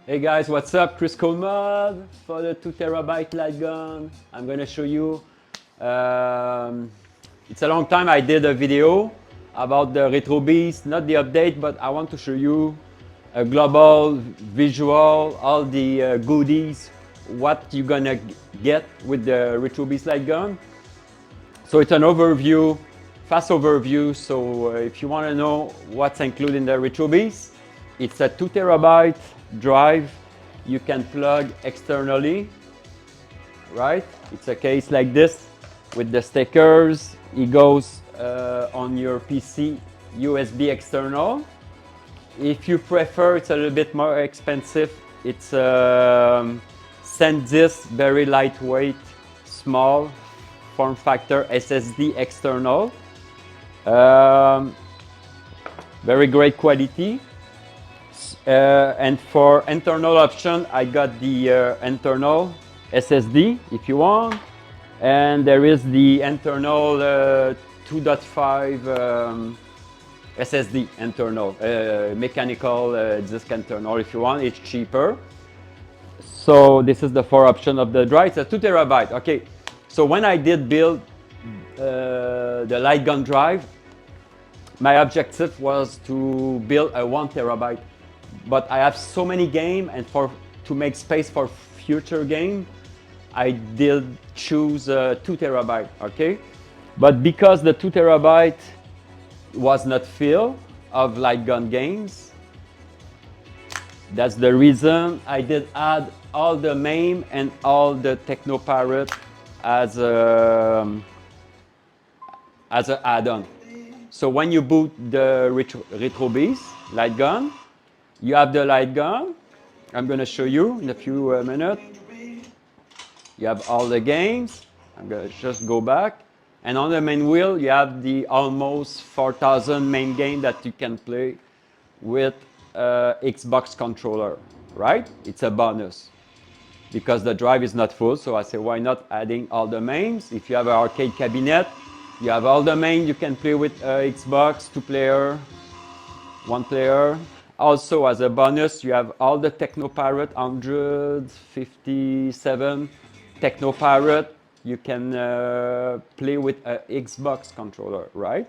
Hey guys, what's up? Kriscoolmod for the 2 terabyte LightGun. I'm gonna show you. It's a long time I did a video about the RetroBeast, not the update, but I want to show you a global visual, all the goodies, what you're gonna get with the RetroBeast LightGun. So it's an overview, fast overview. So if you want to know what's included in the RetroBeast, it's a 2 terabyte drive you can plug externally, right? It's a case like this with the stickers. It goes on your PC USB external. If you prefer, it's a little bit more expensive. It's SanDisk, very lightweight, small form factor SSD external. Very great quality. And for internal option, I got the internal SSD if you want. And there is the internal 2.5 SSD internal, mechanical disk internal if you want. It's cheaper. So this is the 4 option of the drive. It's a 2 terabyte. Okay. So when I did build the LightGun drive, my objective was to build a 1 terabyte. But I have so many games, and to make space for future game, I did choose 2 terabyte. Okay, but because the 2 terabyte was not filled of LightGun games, that's the reason I did add all the Mame and all the Teknoparrot as an add-on. So when you boot the RetroBeast LightGun, you have the LightGun. I'm going to show you in a few minutes. You have all the games. I'm going to just go back. And on the main wheel, you have the almost 4,000 main game that you can play with Xbox controller, right? It's a bonus because the drive is not full. So I say, why not adding all the mains? If you have an arcade cabinet, you have all the main you can play with Xbox, 2 player, 1 player. Also, as a bonus, you have all the Teknoparrot 157 Teknoparrot. You can play with an Xbox controller, right?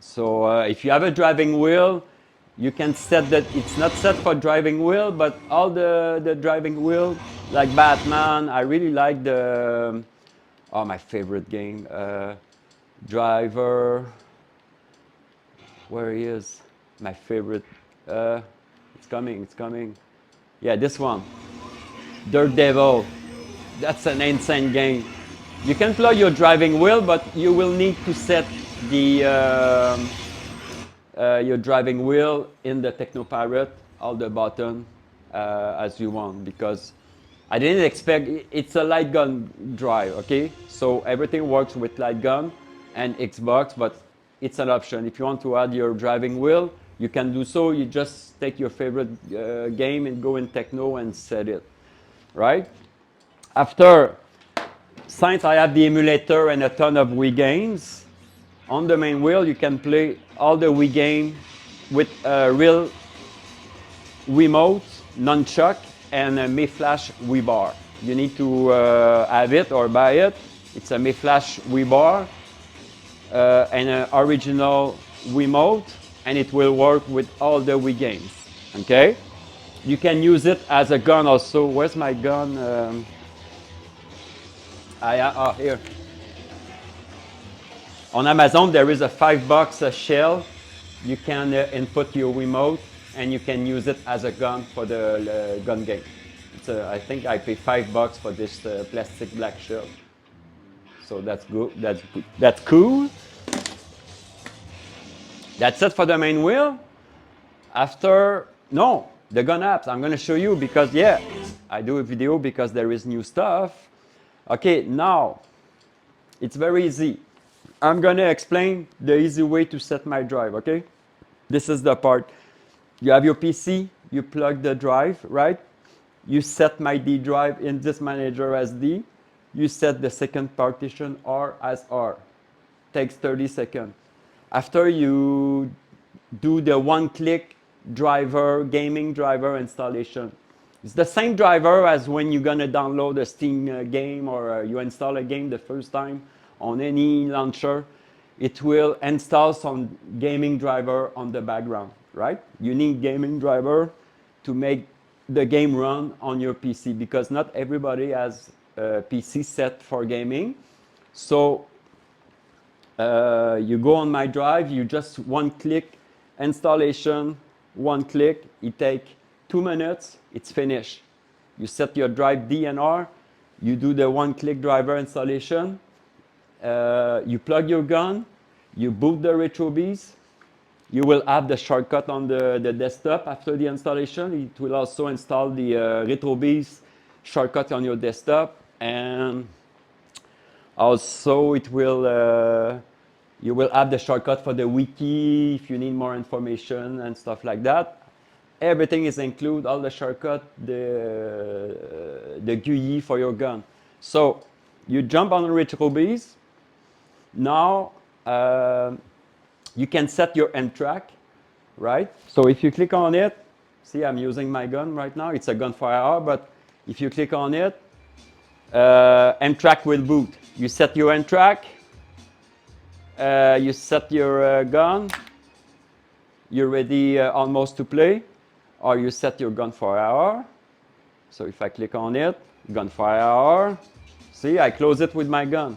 So if you have a driving wheel, you can set that it's not set for driving wheel, but all the driving wheel, like Batman. I really like the my favorite game, Driver. Where he is? My favorite. It's coming. Yeah, this one. Dirt Devil. That's an insane game. You can plug your driving wheel, but you will need to set the your driving wheel in the Teknoparrot, all the button as you want, because I didn't expect it's a LightGun drive. Okay, so everything works with LightGun and Xbox, but it's an option. If you want to add your driving wheel, you can do so. You just take your favorite game and go in Techno and set it, right? After, since I have the emulator and a ton of Wii games, on the main wheel you can play all the Wii game with a real Wiimote, nunchuck, and a Mame Flash Wii bar. You need to have it or buy it. It's a Mame Flash Wii bar and an original Wiimote, and it will work with all the Wii games. Okay, you can use it as a gun also. Where's my gun? Here. On Amazon, there is a $5 shell. You can input your Wiimote, and you can use it as a gun for the gun game. I think I pay $5 for this plastic black shell. So that's good. That's cool. That's it for the main wheel. After, no, the gun apps. I'm going to show you because, yeah, I do a video because there is new stuff. Okay, now, it's very easy. I'm going to explain the easy way to set my drive, okay? This is the part. You have your PC, you plug the drive, right? You set my D drive in this manager as D. You set the second partition R as R. Takes 30 seconds. After you do the one-click driver, gaming driver installation. It's the same driver as when you're gonna download a Steam game or you install a game the first time on any launcher. It will install some gaming driver on the background, right? You need gaming driver to make the game run on your PC because not everybody has a PC set for gaming. So you go on my drive, you just one click installation, one click, it takes 2 minutes, it's finished. You set your drive DNR, you do the one click driver installation, you plug your gun, you boot the RetroBeast, you will have the shortcut on the desktop after the installation. It will also install the RetroBeast shortcut on your desktop, and also it will you will have the shortcut for the wiki if you need more information and stuff like that. Everything is included, all the shortcut, the GUI for your gun. So you jump on RetroBeast. Now you can set your M track, right? So if you click on it, see I'm using my gun right now. It's a gunfire, but if you click on it, M track will boot. You set your M track, you set your gun, you're ready almost to play, or you set your gun for hour. So if I click on it, gun for hour, see I close it with my gun.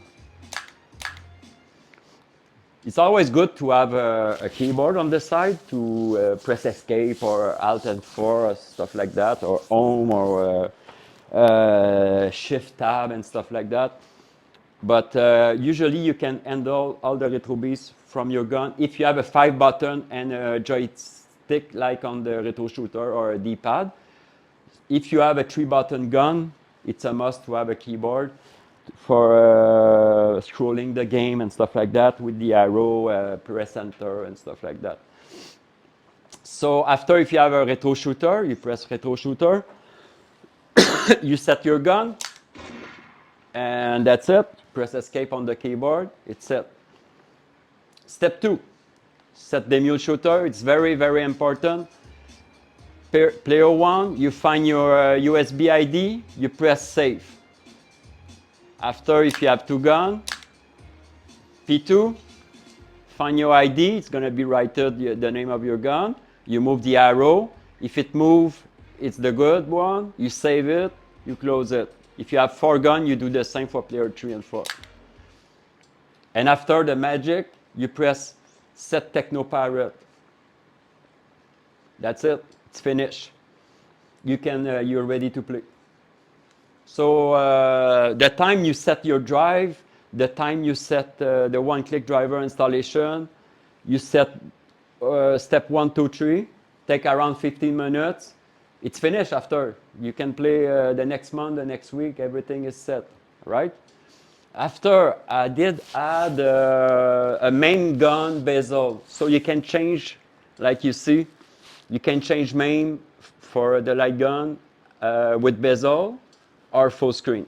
It's always good to have a keyboard on the side to press escape or alt and 4 or stuff like that, or home or shift tab and stuff like that. But usually you can handle all the RetroBeast from your gun if you have a 5 button and a joystick like on the Retro Shooter or a D-pad. If you have a 3 button gun, it's a must to have a keyboard for scrolling the game and stuff like that with the arrow, press enter and stuff like that. So after, if you have a Retro Shooter, you press Retro Shooter, you set your gun, and that's it. Press escape on the keyboard, it's set. Step 2, set the emulation shooter. It's very, very important. Player 1, you find your USB ID, you press save. After, if you have 2 guns, P2, find your ID, it's going to be right there, the name of your gun. You move the arrow. If it moves, it's the good one. You save it, you close it. If you have 4 guns, you do the same for player 3 and 4. And after the magic, you press set Teknoparrot. That's it, it's finished. You're ready to play. So the time you set your drive, the time you set the one-click driver installation, you set step 1, 2, 3, take around 15 minutes. It's finished after. You can play the next month, the next week, everything is set, right? After, I did add a main gun bezel. So you can change, like you see, you can change main for the light gun with bezel or full screen.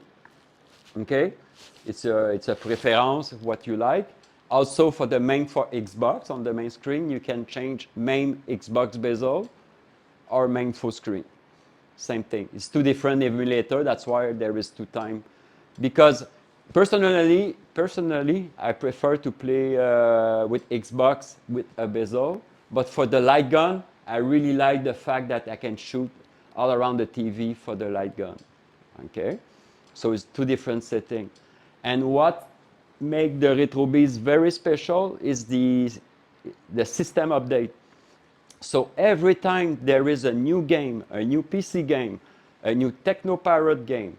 Okay, it's a preference of what you like. Also for the main for Xbox on the main screen, you can change main Xbox bezel or main full screen. Same thing. It's 2 different emulators. That's why there is 2 times. Because personally, I prefer to play with Xbox with a bezel. But for the light gun, I really like the fact that I can shoot all around the TV for the light gun. Okay, so it's 2 different settings. And what makes the RetroBeast very special is the system update. So every time there is a new game, a new PC game, a new Teknoparrot game,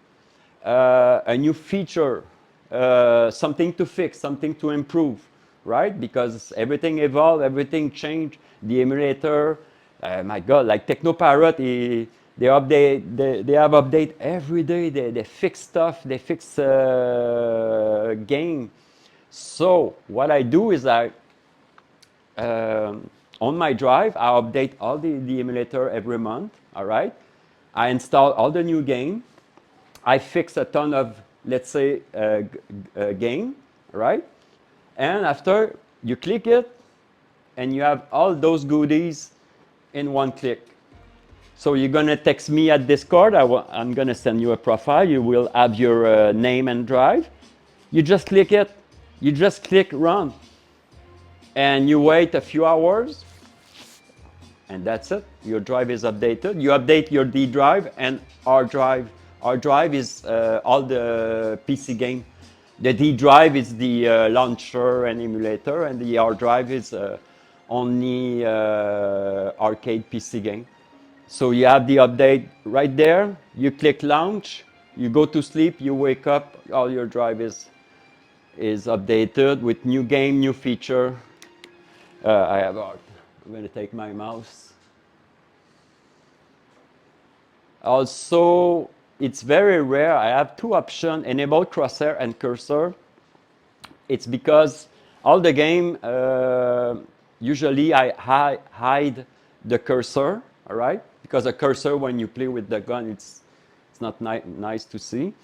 a new feature, something to fix, something to improve, right? Because everything evolved, everything changed. The emulator, my God, like Teknoparrot, they have update every day. They fix stuff. They fix game. So what I do is on my drive, I update all the emulator every month. All right. I install all the new game. I fix a ton of, let's say, game, right? And after you click it, and you have all those goodies in one click. So you're gonna text me at Discord. I'm gonna send you a profile. You will have your name and drive. You just click it. You just click run. And you wait a few hours. And that's it. Your drive is updated. You update your D drive and R drive. R drive is all the PC game. The D drive is the launcher and emulator, and the R drive is only arcade PC game. So you have the update right there. You click launch. You go to sleep. You wake up. All your drive is updated with new game, new feature. I'm going to take my mouse. Also, it's very rare. I have two options, enable crosshair and cursor. It's because all the game, usually I hide the cursor, all right? Because a cursor, when you play with the gun, it's not nice to see.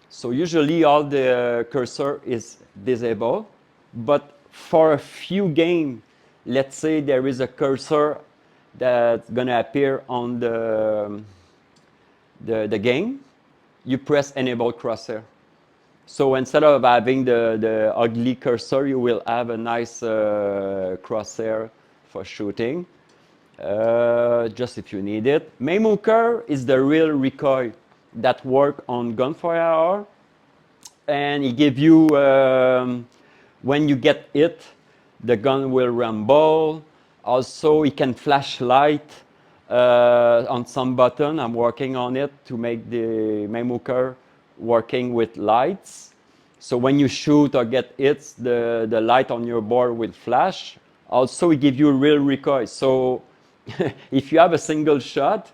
So usually all the cursor is disabled. But for a few games, let's say there is a cursor that's gonna appear on the game, you press enable crosshair. So instead of having the ugly cursor, you will have a nice crosshair for shooting, just if you need it. Mame is the real recoil that work on gunfire, and it gives you, when you get hit, the gun will rumble. Also, it can flash light on some button. I'm working on it to make the Mame working with lights. So when you shoot or get hits, the light on your board will flash. Also, it gives you real recoil. So if you have a single shot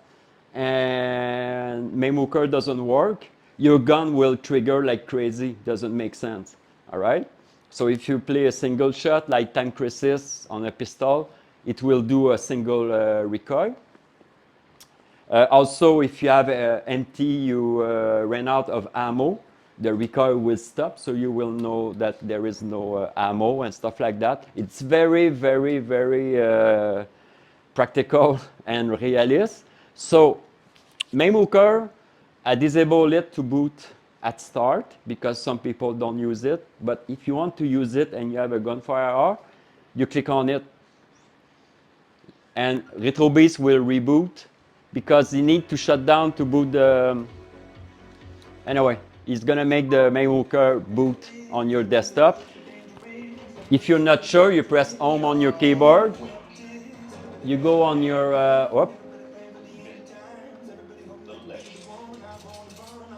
and Mame doesn't work, your gun will trigger like crazy. Doesn't make sense. All right? So if you play a single shot like Time Crisis on a pistol, it will do a single recoil. Also, if you have empty, you ran out of ammo, the recoil will stop, so you will know that there is no ammo and stuff like that. It's very, very, very practical and realist. So, Mame I disable it to boot at start because some people don't use it. But if you want to use it and you have a gunfire R, you click on it, and RetroBeast will reboot. Because you need to shut down to boot the... Anyway, it's going to make the Mame boot on your desktop. If you're not sure, you press home on your keyboard. You go on your...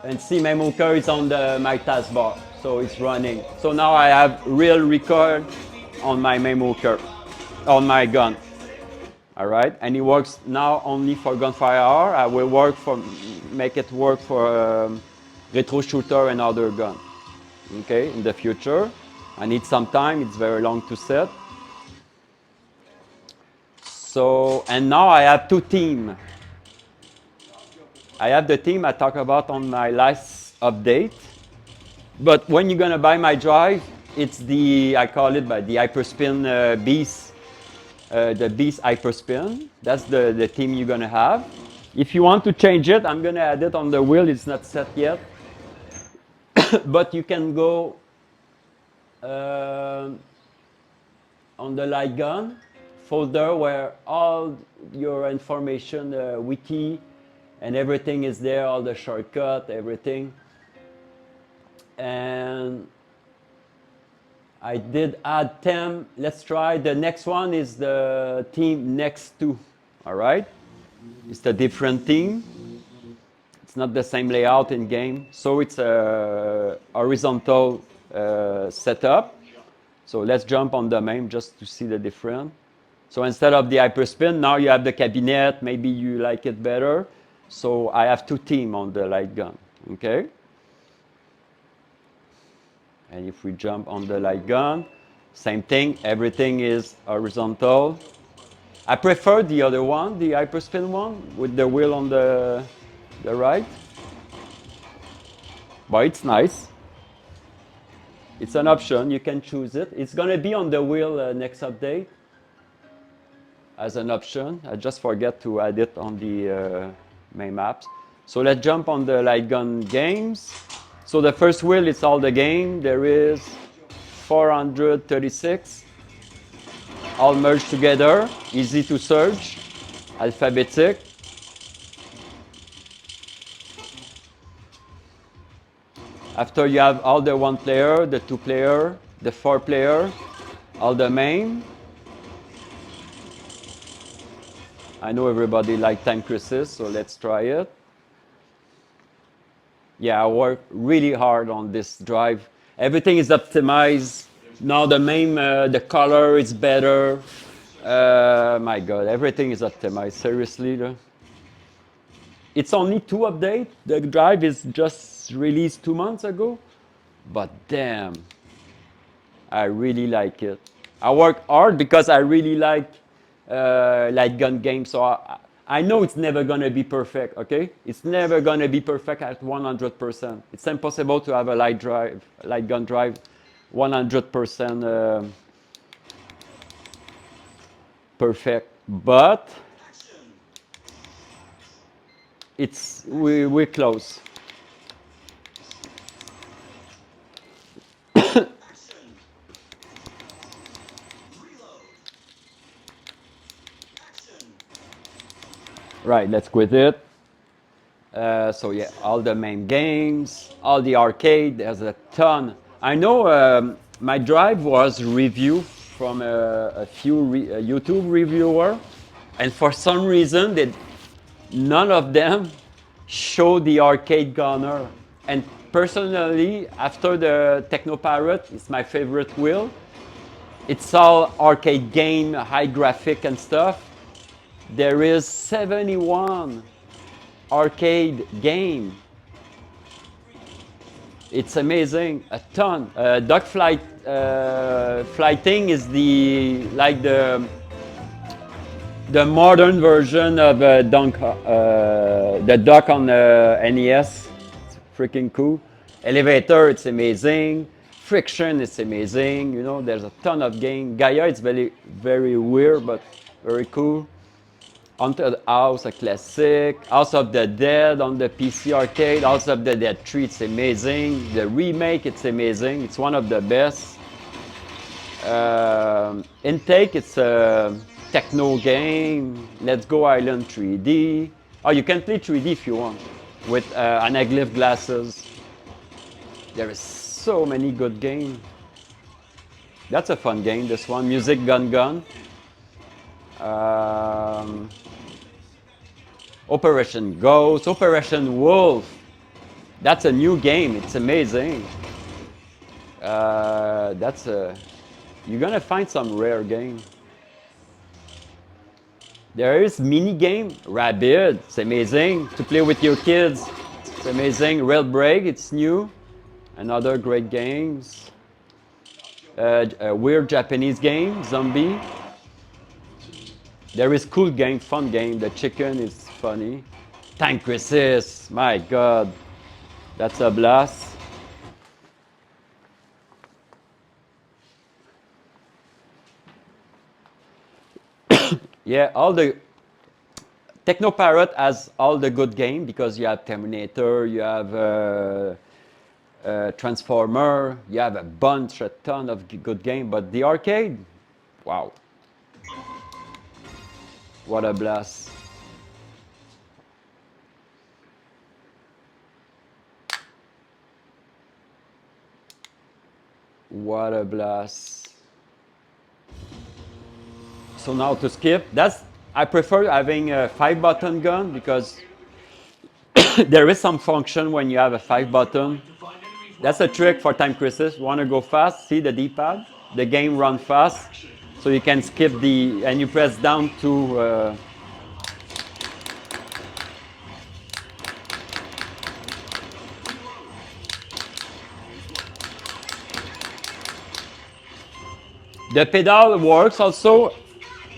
and see Mame is on my taskbar. So it's running. So now I have real recoil on my Mame on my gun. All right, and it works now only for gunfire R. I will make it work for retro shooter and other gun. Okay, in the future. I need some time, it's very long to set. So, and now I have two teams. I have the team I talked about on my last update. But when you're gonna buy my drive, it's I call it by the Hyperspin Beast. The Beast Hyperspin. That's the team you're gonna have. If you want to change it, I'm gonna add it on the wheel. It's not set yet. But you can go on the LightGun folder where all your information, wiki, and everything is there, all the shortcut, everything. And I did add 10. Let's try. The next one is the team next to. All right? It's a different team. It's not the same layout in game. So it's a horizontal setup. So let's jump on the Mame just to see the difference. So instead of the Hyperspin, now you have the cabinet. Maybe you like it better. So I have two teams on the LightGun. Okay? And if we jump on the LightGun, same thing, everything is horizontal. I prefer the other one, the Hyperspin one, with the wheel on the right. But it's nice. It's an option, you can choose it. It's gonna be on the wheel next update. as an option. I just forget to add it on the main maps. So let's jump on the LightGun games. So the first wheel is all the game. There is 436, all merged together, easy to search, alphabetic. After you have all the 1 player, the 2 player, the 4 player, all the main. I know everybody likes Time Crisis, so let's try it. Yeah, I work really hard on this drive. Everything is optimized. Now the main, the color is better. My God, everything is optimized, seriously. It's only 2 updates. The drive is just released 2 months ago. But damn, I really like it. I work hard because I really like LightGun games. So I know it's never going to be perfect, okay? It's never going to be perfect at 100%. It's impossible to have a LightGun drive 100% perfect. But we're close. Right, let's quit it. So yeah, all the main games, all the arcade, there's a ton. I know my drive was reviewed from a few YouTube reviewers, and for some reason, none of them show the arcade gunner. And personally, after the Teknoparrot, it's my favorite wheel. It's all arcade game, high graphic and stuff. There is 71 arcade game. It's amazing, a ton. Duck flighting is the modern version of the duck on the NES. It's freaking cool. Elevator, it's amazing. Friction, it's amazing. You know, there's a ton of game. Gaia, it's very, very weird, but very cool. Haunted House, a classic. House of the Dead on the PC arcade. House of the Dead 3, it's amazing. The remake, it's amazing. It's one of the best. Intake, it's a techno game. Let's Go Island 3D. Oh, you can play 3D if you want with anaglyph glasses. There is so many good games. That's a fun game, this one. Music Gun Gun. Operation Ghost, Operation Wolf. That's a new game. It's amazing. You're gonna find some rare game. There is mini game Rabbit. It's amazing to play with your kids. It's amazing. Rail Break. It's new. Another great games. A weird Japanese game, Zombie. There is cool game, fun game. The chicken is funny. Time Crisis, my God, that's a blast. Yeah, all the Teknoparrot has all the good game because you have Terminator, you have Transformer, you have a ton of good game. But the arcade, wow. What a blast. What a blast. So now to skip, I prefer having a 5-button gun because there is some function when you have a 5-button. That's a trick for Time Crisis. You want to go fast, see the D-pad, the game run fast. So you can skip and you press down to the pedal works also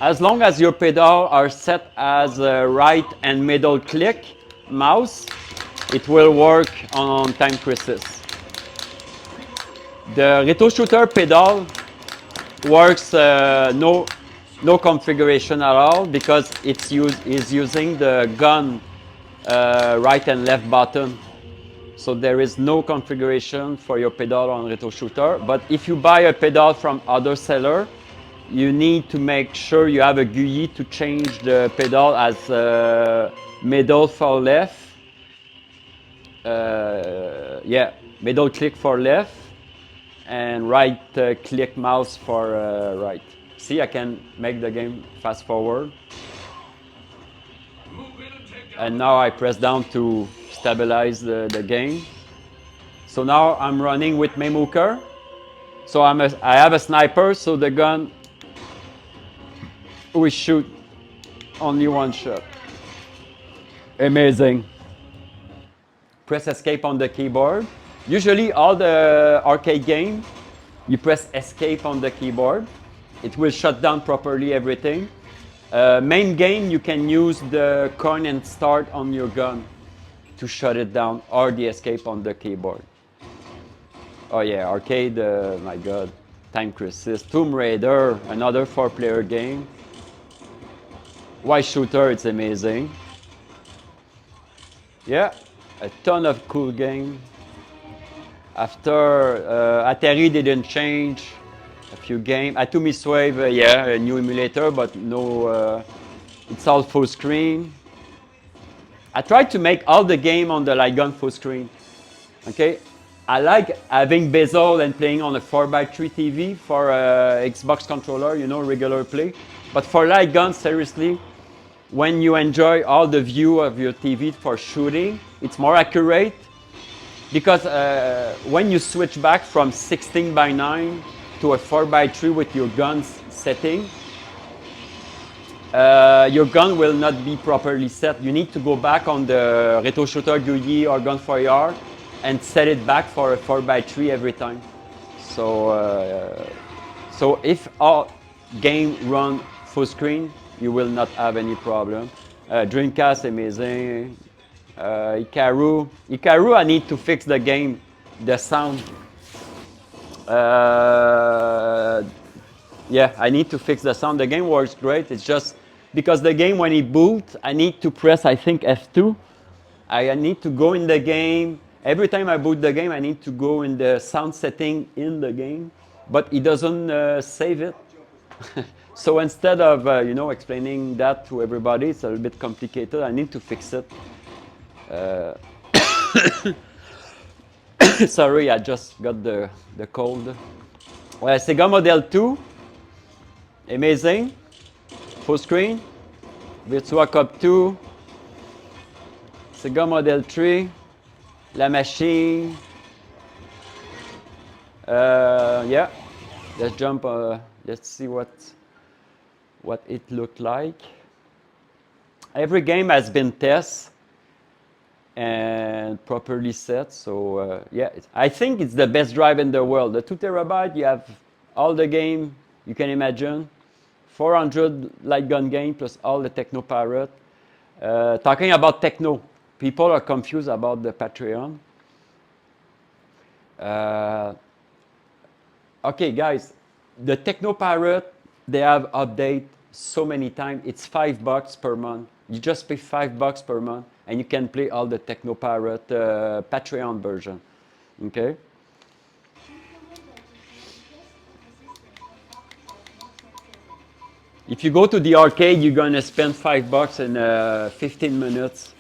as long as your pedal are set as a right and middle click mouse. It will work on Time Crisis. The Retro Shooter pedal works No configuration at all because it's using the gun right and left button. So there is no configuration for your pedal on Retro Shooter. But if you buy a pedal from other seller, you need to make sure you have a GUI to change the pedal as middle for left. Yeah, middle click for left and right click mouse for right. See, I can make the game fast forward. And now I press down to stabilize the game. So now I'm running with Mame. So I have a sniper, so the gun will shoot only one shot. Amazing. Press escape on the keyboard. Usually all the arcade game, you press escape on the keyboard. It will shut down properly everything. Main game, you can use the coin and start on your gun to shut it down, or the escape on the keyboard. Oh yeah, arcade, my god. Time Crisis, Tomb Raider, another 4-player game. White Shooter, it's amazing. Yeah, a ton of cool game. After Atari didn't change, a few games. Atomic Wave, yeah, a new emulator, but no, it's all full screen. I tried to make all the game on the LightGun full screen. Okay, I like having bezel and playing on a 4x3 TV for Xbox controller, you know, regular play. But for LightGun, seriously, when you enjoy all the view of your TV for shooting, it's more accurate. Because when you switch back from 16:9 to a 4x3 with your guns setting, your gun will not be properly set. You need to go back on the Retro Shooter GUI or Gun for AR and set it back for a 4x3 every time. So, so if all game run full screen, you will not have any problem. Dreamcast, amazing. Ikaru, I need to fix the game, the sound. Yeah, I need to fix the sound. The game works great. It's just because the game, when it boots, I need to press, I think, F2. I need to go in the game. Every time I boot the game, I need to go in the sound setting in the game, but it doesn't save it. So instead of you know, explaining that to everybody, it's a little bit complicated. I need to fix it. Sorry, I just got the cold. Well, Sega Model 2, amazing, full screen. Virtua Cop 2, Sega Model 3, La Machine. Yeah, let's jump. Let's see what it looked like. Every game has been tested and properly set. So yeah, I think it's the best drive in the world. The 2 terabyte, you have all the game you can imagine. 400 LightGun game plus all the Teknoparrot. Talking about Techno, people are confused about the Patreon. Okay, guys, the Teknoparrot, they have update so many times. It's $5 per month. You just pay $5 per month, and you can play all the Teknoparrot Patreon version. Okay. If you go to the arcade, you're gonna spend $5 in 15 minutes.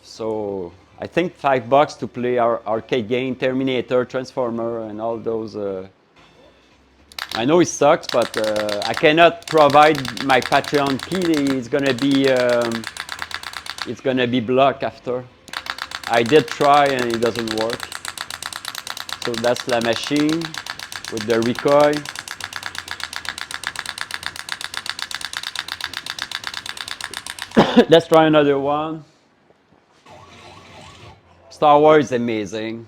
So I think $5 to play our arcade game, Terminator, Transformer, and all those. I know it sucks, but I cannot provide my Patreon key. It's gonna be blocked after. I did try and it doesn't work. So that's La Machine with the recoil. Let's try another one. Star Wars is amazing.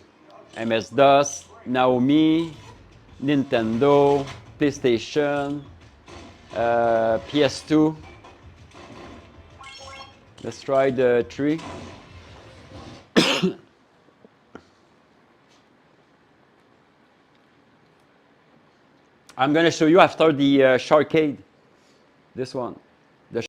MS-DOS, Naomi, Nintendo, PlayStation, PS2. Let's try the 3. I'm going to show you after the Sharkade. This one.